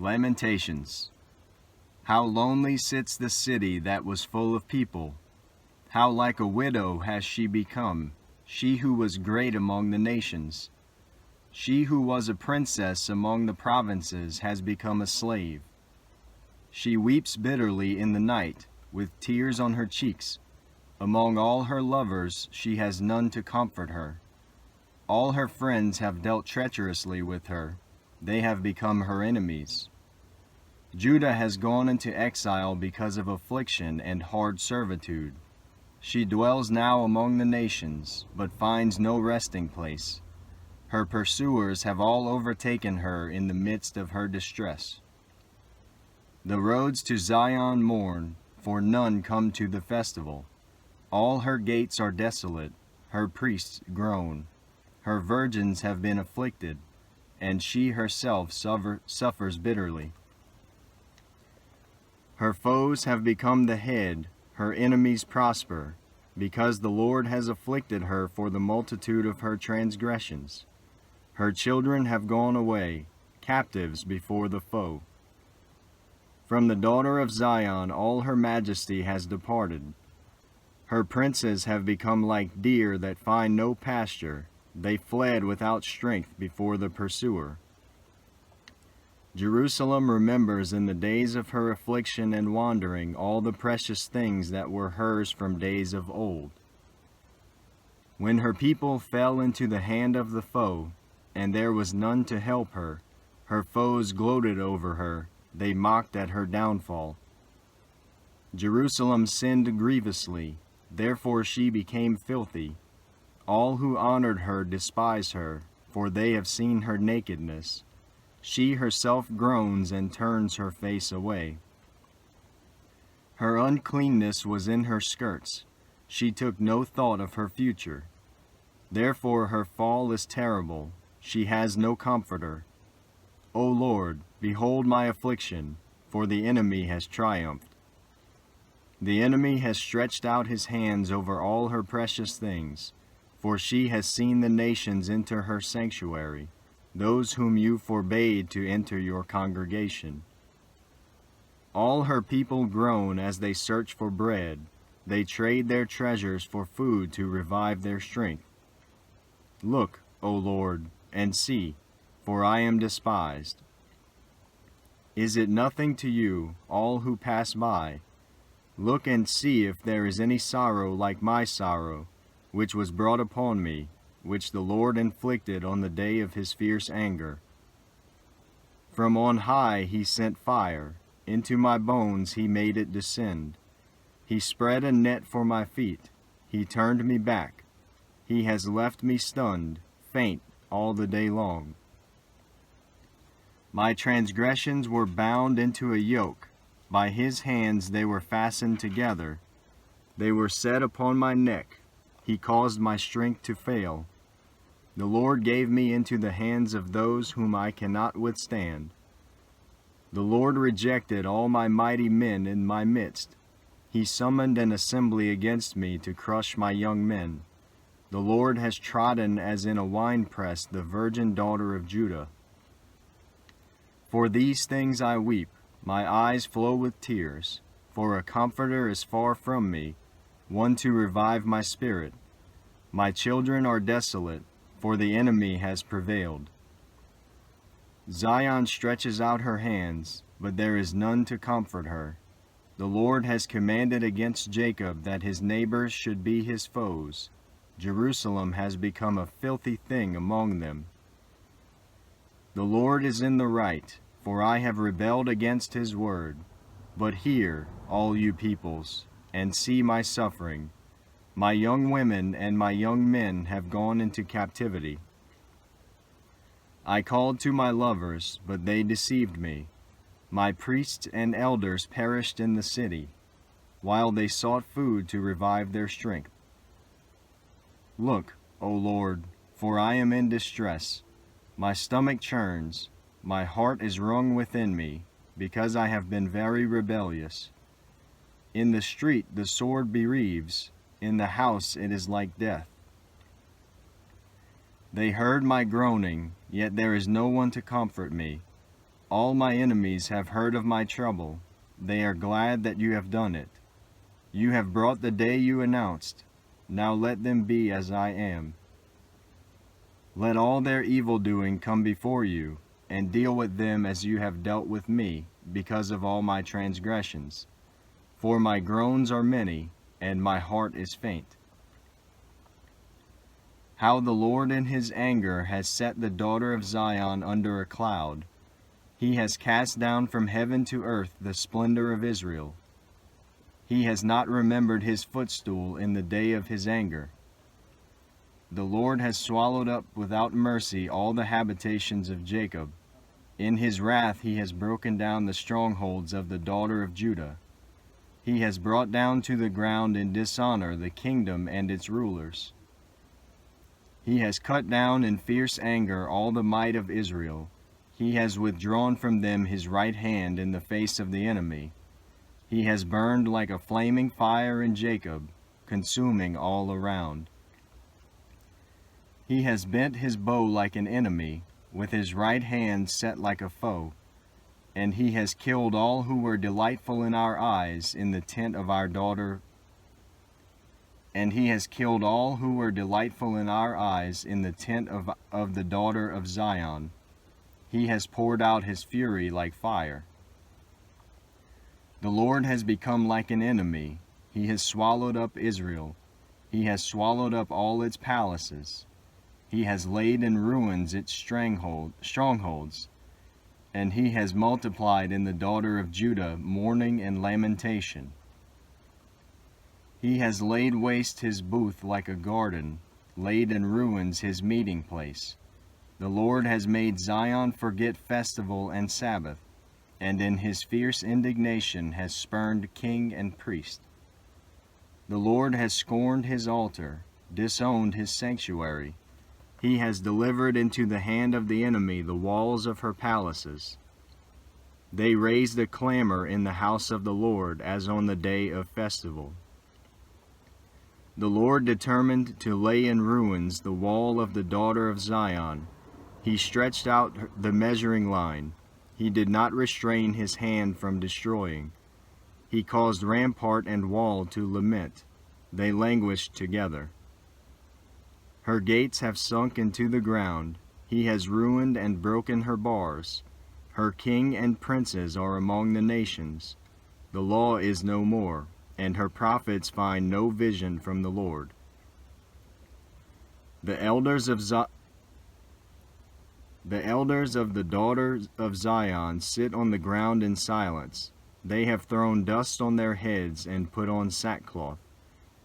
Lamentations. How lonely sits the city that was full of people! How like a widow has she become, she who was great among the nations. She who was a princess among the provinces has become a slave. She weeps bitterly in the night, with tears on her cheeks. Among all her lovers she has none to comfort her. All her friends have dealt treacherously with her. They have become her enemies. Judah has gone into exile because of affliction and hard servitude. She dwells now among the nations, but finds no resting place. Her pursuers have all overtaken her in the midst of her distress. The roads to Zion mourn, for none come to the festival. All her gates are desolate, her priests groan. Her virgins have been afflicted, and she herself suffers bitterly. Her foes have become the head, her enemies prosper, because the Lord has afflicted her for the multitude of her transgressions. Her children have gone away, captives before the foe. From the daughter of Zion all her majesty has departed. Her princes have become like deer that find no pasture. They fled without strength before the pursuer. Jerusalem remembers in the days of her affliction and wandering all the precious things that were hers from days of old. When her people fell into the hand of the foe, and there was none to help her, her foes gloated over her, they mocked at her downfall. Jerusalem sinned grievously, therefore she became filthy. All who honored her despise her, for they have seen her nakedness. She herself groans and turns her face away. Her uncleanness was in her skirts. She took no thought of her future. Therefore her fall is terrible. She has no comforter. O Lord, behold my affliction, for the enemy has triumphed. The enemy has stretched out his hands over all her precious things, for she has seen the nations enter her sanctuary, those whom you forbade to enter your congregation. All her people groan as they search for bread. They trade their treasures for food to revive their strength. Look, O Lord, and see, for I am despised. Is it nothing to you, all who pass by? Look and see if there is any sorrow like my sorrow, which was brought upon me, which the Lord inflicted on the day of his fierce anger. From on high he sent fire, into my bones he made it descend. He spread a net for my feet, he turned me back. He has left me stunned, faint, all the day long. My transgressions were bound into a yoke, by his hands they were fastened together. They were set upon my neck, he caused my strength to fail. The Lord gave me into the hands of those whom I cannot withstand. The Lord rejected all my mighty men in my midst. He summoned an assembly against me to crush my young men. The Lord has trodden as in a winepress the virgin daughter of Judah. For these things I weep, my eyes flow with tears, for a comforter is far from me, one to revive my spirit. My children are desolate, for the enemy has prevailed. Zion stretches out her hands, but there is none to comfort her. The Lord has commanded against Jacob that his neighbors should be his foes. Jerusalem has become a filthy thing among them. The Lord is in the right, for I have rebelled against his word. But hear, all you peoples, and see my suffering. My young women and my young men have gone into captivity. I called to my lovers, but they deceived me. My priests and elders perished in the city, while they sought food to revive their strength. Look, O Lord, for I am in distress. My stomach churns, my heart is wrung within me, because I have been very rebellious. In the street the sword bereaves, in the house it is like death. They heard my groaning, yet there is no one to comfort me. All my enemies have heard of my trouble. They are glad that you have done it. You have brought the day you announced. Now let them be as I am. Let all their evil-doing come before you, and deal with them as you have dealt with me, because of all my transgressions. For my groans are many, and my heart is faint. How the Lord in his anger has set the daughter of Zion under a cloud. He has cast down from heaven to earth the splendor of Israel. He has not remembered his footstool in the day of his anger. The Lord has swallowed up without mercy all the habitations of Jacob. In his wrath he has broken down the strongholds of the daughter of Judah. He has brought down to the ground in dishonor the kingdom and its rulers. He has cut down in fierce anger all the might of Israel. He has withdrawn from them his right hand in the face of the enemy. He has burned like a flaming fire in Jacob, consuming all around. He has bent his bow like an enemy, with his right hand set like a foe. And he has killed all who were delightful in our eyes in the tent of our daughter. And he has killed all who were delightful in our eyes in the tent of the daughter of Zion. He has poured out his fury like fire. The Lord has become like an enemy. He has swallowed up Israel. He has swallowed up all its palaces. He has laid in ruins its strongholds. And he has multiplied in the daughter of Judah mourning and lamentation. He has laid waste his booth like a garden, laid in ruins his meeting place. The Lord has made Zion forget festival and Sabbath, and in his fierce indignation has spurned king and priest. The Lord has scorned his altar, disowned his sanctuary. He has delivered into the hand of the enemy the walls of her palaces. They raised a clamor in the house of the Lord as on the day of festival. The Lord determined to lay in ruins the wall of the daughter of Zion. He stretched out the measuring line. He did not restrain his hand from destroying. He caused rampart and wall to lament. They languished together. Her gates have sunk into the ground. He has ruined and broken her bars. Her king and princes are among the nations. The law is no more, and her prophets find no vision from the Lord. The elders of the daughters of Zion sit on the ground in silence. They have thrown dust on their heads and put on sackcloth.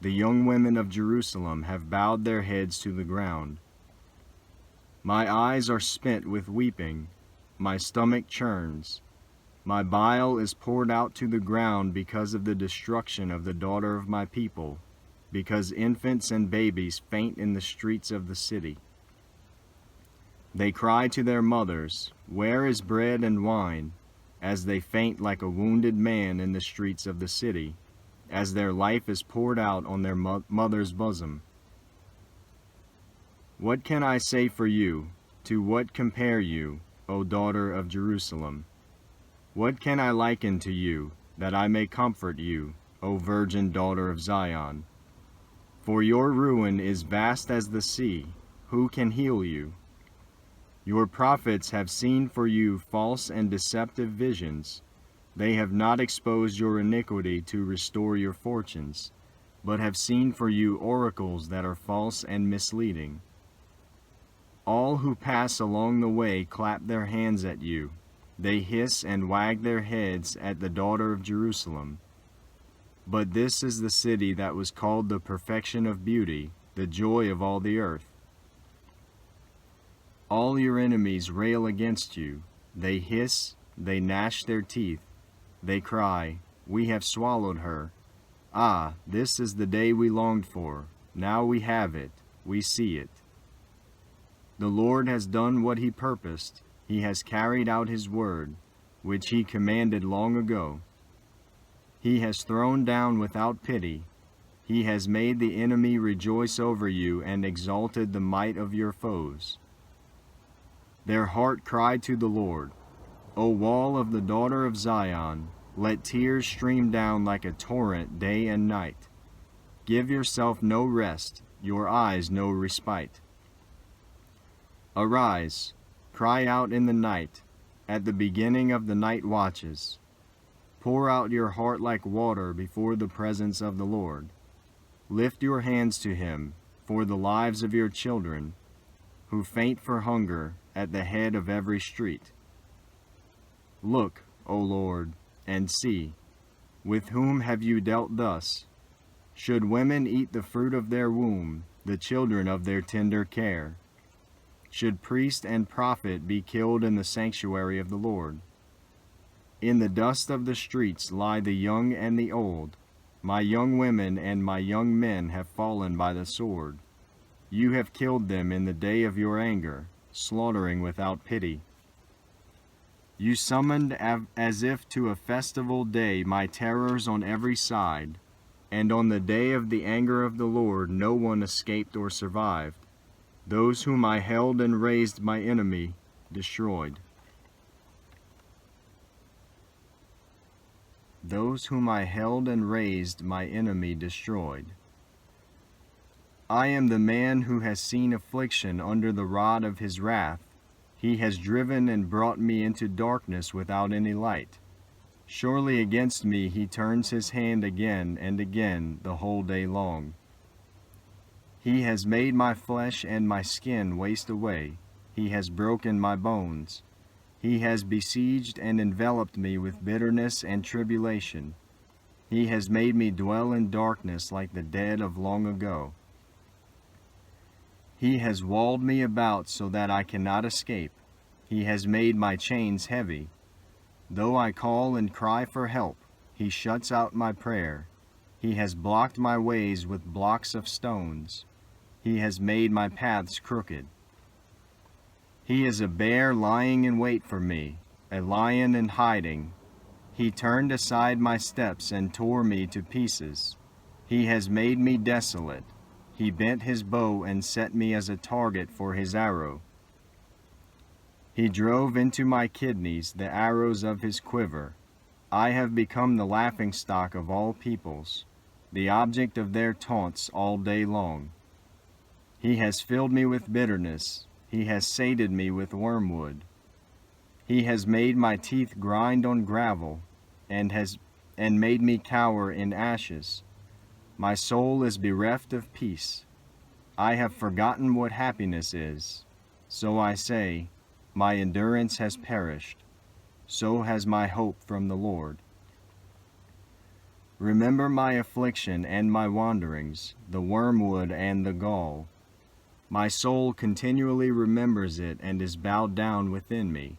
The young women of Jerusalem have bowed their heads to the ground. My eyes are spent with weeping. My stomach churns. My bile is poured out to the ground because of the destruction of the daughter of my people, because infants and babies faint in the streets of the city. They cry to their mothers, "Where is bread and wine?" as they faint like a wounded man in the streets of the city, as their life is poured out on their mother's bosom. What can I say for you? To what compare you, O daughter of Jerusalem? What can I liken to you, that I may comfort you, O virgin daughter of Zion? For your ruin is vast as the sea. Who can heal you? Your prophets have seen for you false and deceptive visions. They have not exposed your iniquity to restore your fortunes, but have seen for you oracles that are false and misleading. All who pass along the way clap their hands at you. They hiss and wag their heads at the daughter of Jerusalem. But this is the city that was called the perfection of beauty, the joy of all the earth. All your enemies rail against you. They hiss, they gnash their teeth. They cry, "We have swallowed her." Ah, this is the day we longed for. Now we have it, we see it. The Lord has done what he purposed. He has carried out his word, which he commanded long ago. He has thrown down without pity. He has made the enemy rejoice over you and exalted the might of your foes. Their heart cried to the Lord. O wall of the daughter of Zion, let tears stream down like a torrent day and night. Give yourself no rest, your eyes no respite. Arise, cry out in the night, at the beginning of the night watches. Pour out your heart like water before the presence of the Lord. Lift your hands to him for the lives of your children, who faint for hunger at the head of every street. Look, O Lord, and see, with whom have you dealt thus? Should women eat the fruit of their womb, the children of their tender care? Should priest and prophet be killed in the sanctuary of the Lord? In the dust of the streets lie the young and the old. My young women and my young men have fallen by the sword. You have killed them in the day of your anger, slaughtering without pity. You summoned as if to a festival day my terrors on every side, and on the day of the anger of the Lord no one escaped or survived. Those whom I held and raised my enemy destroyed. Those whom I held and raised my enemy destroyed. I am the man who has seen affliction under the rod of his wrath. He has driven and brought me into darkness without any light. Surely against me he turns his hand again and again the whole day long. He has made my flesh and my skin waste away. He has broken my bones. He has besieged and enveloped me with bitterness and tribulation. He has made me dwell in darkness like the dead of long ago. He has walled me about so that I cannot escape. He has made my chains heavy. Though I call and cry for help, he shuts out my prayer. He has blocked my ways with blocks of stones. He has made my paths crooked. He is a bear lying in wait for me, a lion in hiding. He turned aside my steps and tore me to pieces. He has made me desolate. He bent his bow and set me as a target for his arrow. He drove into my kidneys the arrows of his quiver. I have become the laughingstock of all peoples, the object of their taunts all day long. He has filled me with bitterness. He has sated me with wormwood. He has made my teeth grind on gravel, and made me cower in ashes. My soul is bereft of peace. I have forgotten what happiness is. So I say, my endurance has perished. So has my hope from the Lord. Remember my affliction and my wanderings, the wormwood and the gall. My soul continually remembers it and is bowed down within me.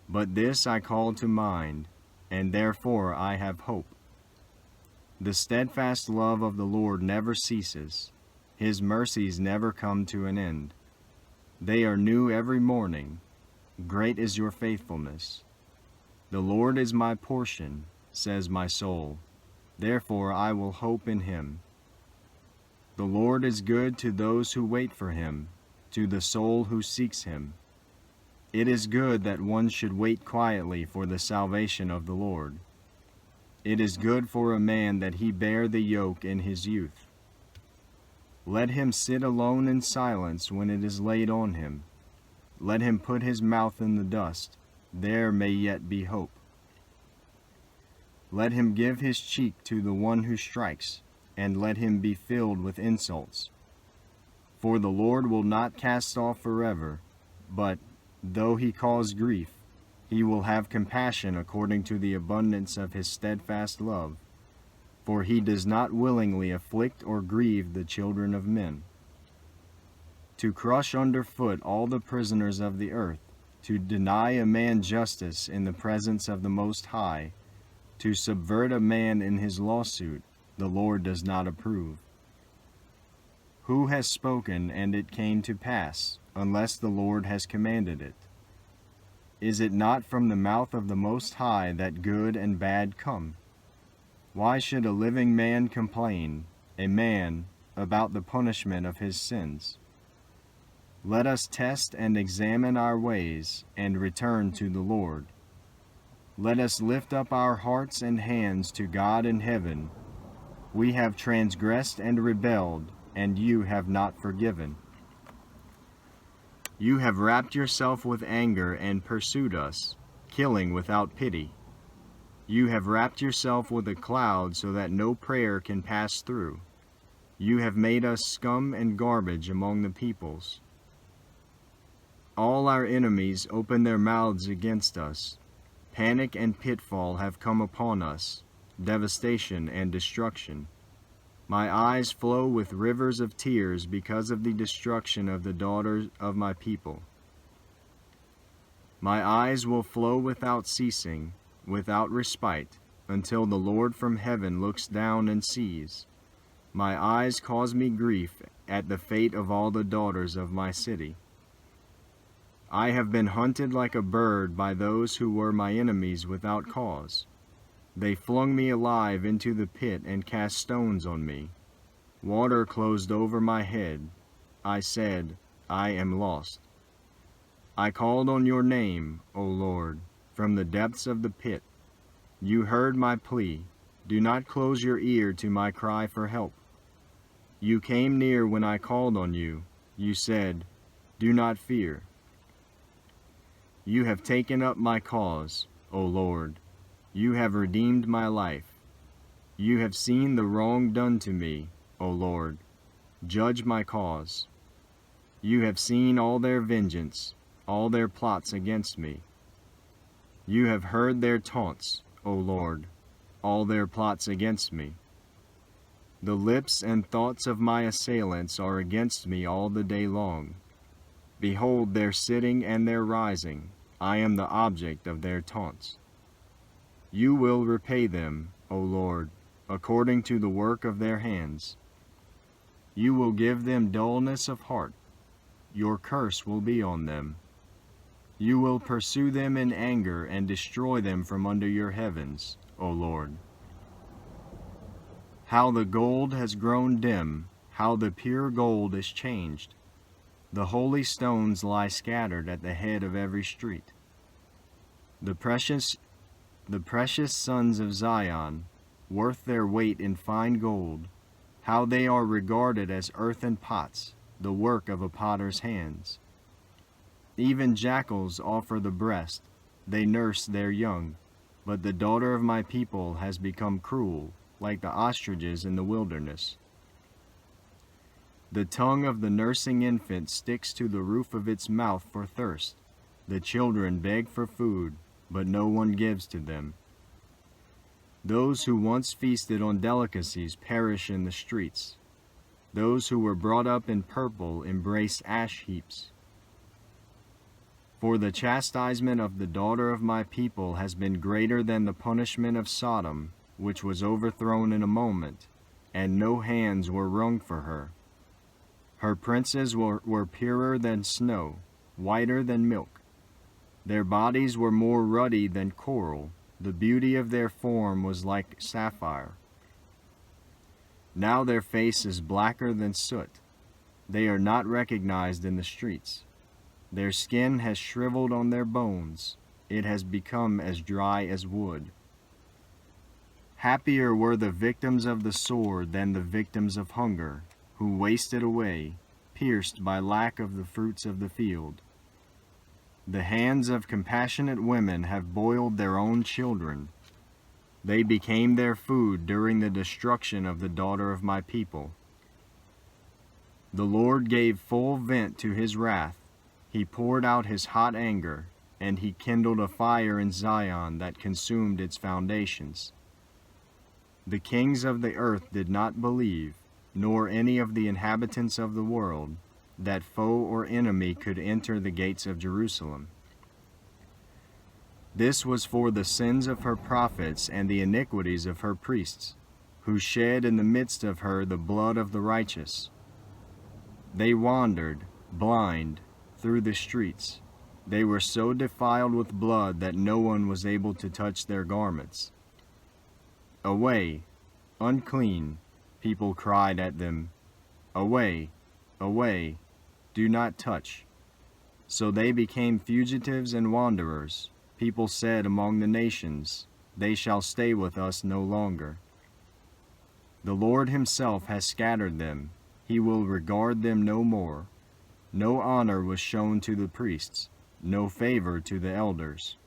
But this I call to mind, and therefore I have hope. The steadfast love of the Lord never ceases. His mercies never come to an end. They are new every morning. Great is your faithfulness. The Lord is my portion, says my soul. Therefore I will hope in him. The Lord is good to those who wait for him, to the soul who seeks him. It is good that one should wait quietly for the salvation of the Lord. It is good for a man that he bear the yoke in his youth. Let him sit alone in silence when it is laid on him. Let him put his mouth in the dust. There may yet be hope. Let him give his cheek to the one who strikes, and let him be filled with insults. For the Lord will not cast off forever, but, though he cause grief, he will have compassion according to the abundance of his steadfast love. For he does not willingly afflict or grieve the children of men. To crush underfoot all the prisoners of the earth, to deny a man justice in the presence of the Most High, to subvert a man in his lawsuit, the Lord does not approve. Who has spoken and it came to pass, unless the Lord has commanded it? Is it not from the mouth of the Most High that good and bad come? Why should a living man complain, a man, about the punishment of his sins? Let us test and examine our ways, and return to the Lord. Let us lift up our hearts and hands to God in heaven. We have transgressed and rebelled, and you have not forgiven. You have wrapped yourself with anger and pursued us, killing without pity. You have wrapped yourself with a cloud so that no prayer can pass through. You have made us scum and garbage among the peoples. All our enemies open their mouths against us. Panic and pitfall have come upon us, devastation and destruction. My eyes flow with rivers of tears because of the destruction of the daughters of my people. My eyes will flow without ceasing, without respite, until the Lord from heaven looks down and sees. My eyes cause me grief at the fate of all the daughters of my city. I have been hunted like a bird by those who were my enemies without cause. They flung me alive into the pit and cast stones on me. Water closed over my head. I said, I am lost. I called on your name, O Lord, from the depths of the pit. You heard my plea. Do not close your ear to my cry for help. You came near when I called on you. You said, do not fear. You have taken up my cause, O Lord. You have redeemed my life. You have seen the wrong done to me, O Lord. Judge my cause. You have seen all their vengeance, all their plots against me. You have heard their taunts, O Lord, all their plots against me. The lips and thoughts of my assailants are against me all the day long. Behold their sitting and their rising. I am the object of their taunts. You will repay them, O Lord, according to the work of their hands. You will give them dullness of heart. Your curse will be on them. You will pursue them in anger and destroy them from under your heavens, O Lord. How the gold has grown dim, how the pure gold is changed. The holy stones lie scattered at the head of every street. The precious sons of Zion, worth their weight in fine gold, how they are regarded as earthen pots, the work of a potter's hands. Even jackals offer the breast, they nurse their young, but the daughter of my people has become cruel, like the ostriches in the wilderness. The tongue of the nursing infant sticks to the roof of its mouth for thirst. The children beg for food, but no one gives to them. Those who once feasted on delicacies perish in the streets. Those who were brought up in purple embrace ash heaps. For the chastisement of the daughter of my people has been greater than the punishment of Sodom, which was overthrown in a moment, and no hands were wrung for her. Her princes were purer than snow, whiter than milk. Their bodies were more ruddy than coral. The beauty of their form was like sapphire. Now their face is blacker than soot. They are not recognized in the streets. Their skin has shriveled on their bones. It has become as dry as wood. Happier were the victims of the sword than the victims of hunger, who wasted away, pierced by lack of the fruits of the field. The hands of compassionate women have boiled their own children. They became their food during the destruction of the daughter of my people. The Lord gave full vent to his wrath. He poured out his hot anger, and he kindled a fire in Zion that consumed its foundations. The kings of the earth did not believe, nor any of the inhabitants of the world, that foe or enemy could enter the gates of Jerusalem. This was for the sins of her prophets and the iniquities of her priests, who shed in the midst of her the blood of the righteous. They wandered, blind, through the streets. They were so defiled with blood that no one was able to touch their garments. Away, unclean, people cried at them. Away, away, do not touch. So they became fugitives and wanderers. People said among the nations, "They shall stay with us no longer." The Lord himself has scattered them. He will regard them no more. No honor was shown to the priests, no favor to the elders.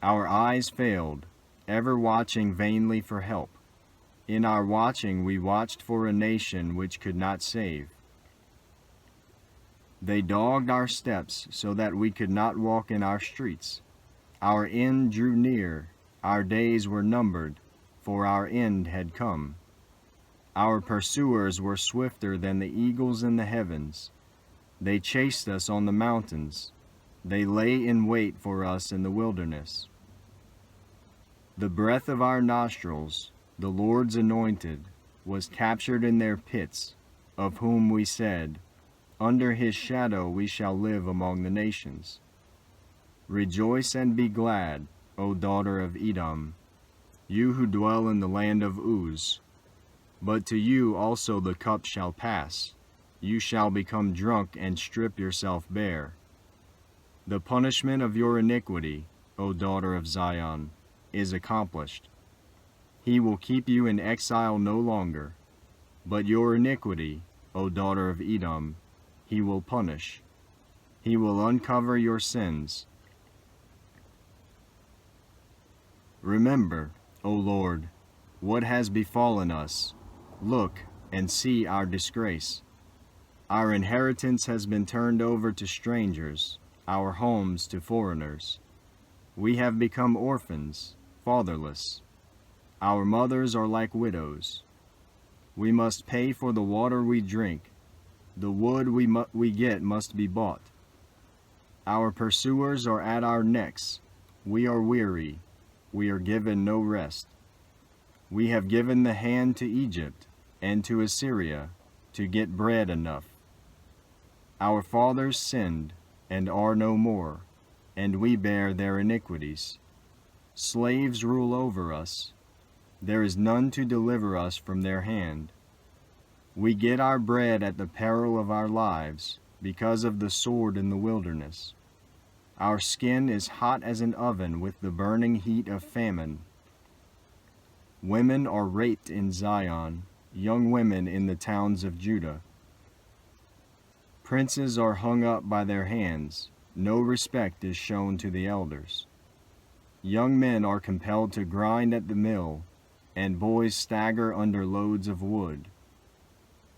Our eyes failed, ever watching vainly for help. In our watching we watched for a nation which could not save. They dogged our steps so that we could not walk in our streets. Our end drew near, our days were numbered, for our end had come. Our pursuers were swifter than the eagles in the heavens. They chased us on the mountains. They lay in wait for us in the wilderness. The breath of our nostrils, the Lord's anointed, was captured in their pits, of whom we said, "Under his shadow we shall live among the nations." Rejoice and be glad, O daughter of Edom, you who dwell in the land of Uz. But to you also the cup shall pass. You shall become drunk and strip yourself bare. The punishment of your iniquity, O daughter of Zion, is accomplished. He will keep you in exile no longer. But your iniquity, O daughter of Edom, he will punish. He will uncover your sins. Remember, O Lord, what has befallen us. Look and see our disgrace. Our inheritance has been turned over to strangers, our homes to foreigners. We have become orphans, fatherless. Our mothers are like widows. We must pay for the water we drink. The wood we get must be bought. Our pursuers are at our necks. We are weary. We are given no rest. We have given the hand to Egypt and to Assyria to get bread enough. Our fathers sinned and are no more, and we bear their iniquities. Slaves rule over us. There is none to deliver us from their hand. We get our bread at the peril of our lives, because of the sword in the wilderness. Our skin is hot as an oven with the burning heat of famine. Women are raped in Zion, young women in the towns of Judah. Princes are hung up by their hands. No respect is shown to the elders. Young men are compelled to grind at the mill, and boys stagger under loads of wood.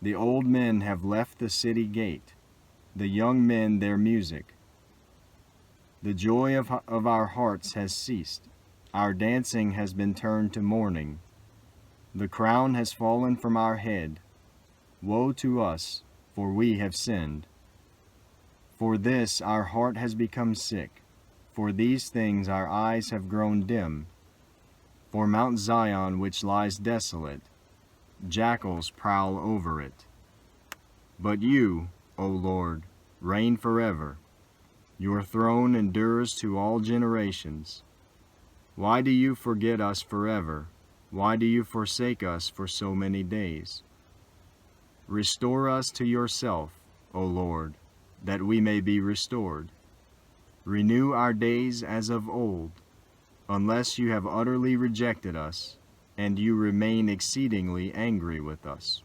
The old men have left the city gate, the young men their music. The joy of our hearts has ceased. Our dancing has been turned to mourning. The crown has fallen from our head. Woe to us, for we have sinned. For this our heart has become sick. For these things our eyes have grown dim. For Mount Zion which lies desolate, jackals prowl over it. But you, O Lord, reign forever. Your throne endures to all generations. Why do you forget us forever? Why do you forsake us for so many days? Restore us to yourself, O Lord, that we may be restored. Renew our days as of old, unless you have utterly rejected us, and you remain exceedingly angry with us.